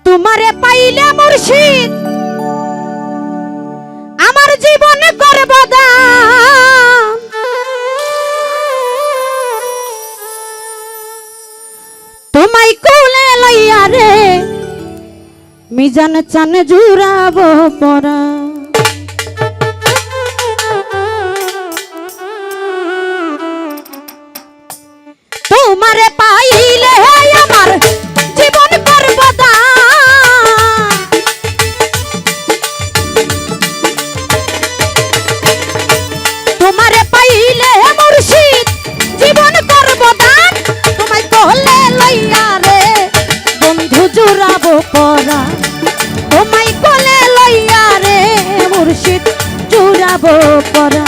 তোমারে পাইলে মুর্শিদ আমার জীবনে করব দান। তোমায় কোলে লইয়া রে মিজান চান জুড়াবো পরা। তোমারে পাইলে আমার জীবন করব দান। তোমারে পাইলে মুর্শিদ জীবন করব দান। তোমায় কোলে লইয়া রে বন্ধু জুড়াবো পরা। তোমায় কোলে লইয়া রে মুর্শিদ জুড়াবো পরা।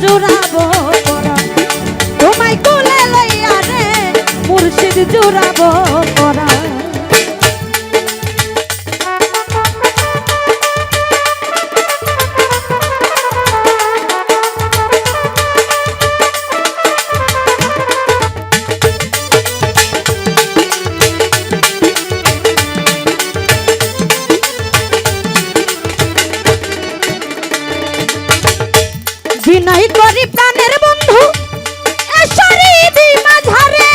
জুড়াবো পরাণ তোমায় কোলে লইয়া রে মুর্শিদ জুড়াবো পরাণ বিনয় করি প্রাণের বন্ধু এসরি দি মাঝারে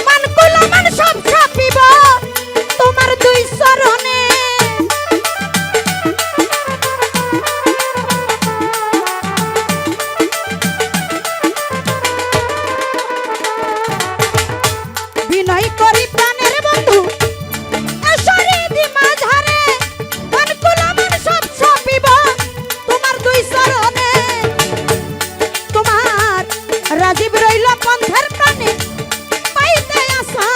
মান কুলা মান সব ছাপিব তোমার দুই চরণে বিনয় করি প্রাণের বন্ধু এসরি দি মাঝারে মান কুলা মান সব ছাপিব তোমার দুই চরণে তোমার রাজীব রইল পন্থের প্রাণে পাইতে আশা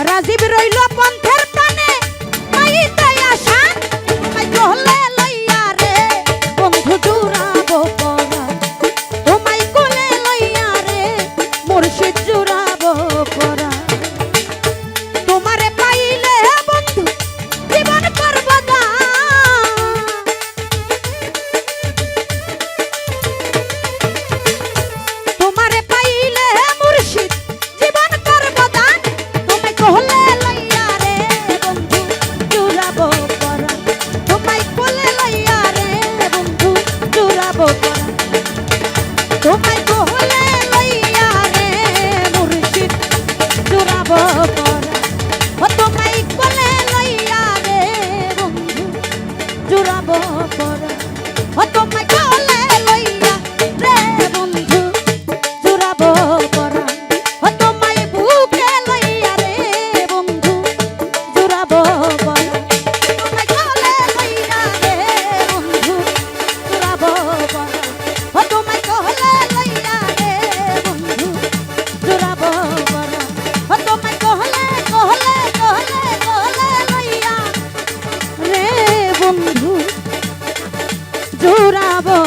রাজীব রইল পন্থের প্রাণে পাইতে আশা তোমায় কোলে লইয়া রে বন্ধু জুড়াবো পরাণ তোমায় কোলে লইয়া রে মুর্শিদ জুড়াবো পরাণ তোমারে পাইলে বন্ধু জীবন করব দান তোমারে পাইলে মুর্শিদ জীবন করব দান তোমায় কোলে লইয়া রে বন্ধু জুড়াবো পরাণ তোমায় কোলে লইয়া রে বন্ধু জুড়াবো পরাণ তোমায় কোলে লইয়া রে মুর্শিদ জুড়াবো পরাণ ও তোমায় কোলে লইয়া রে বন্ধু জুড়াবো পরাণ ও তোমায় কোলে লইয়া রে বন্ধু জুড়াবো পরাণ ও তোমায় বুকে লইয়া রে বন্ধু জুড়াবো পরাণ তোমায় কোলে লইয়া রে বন্ধু জুড়াবো পরাণ ও তোমায় কোলে লইয়া রে বন্ধু জুড়াবো পরাণ ও তোমায় কোলে লইয়া রে বন্ধু জুড়াবো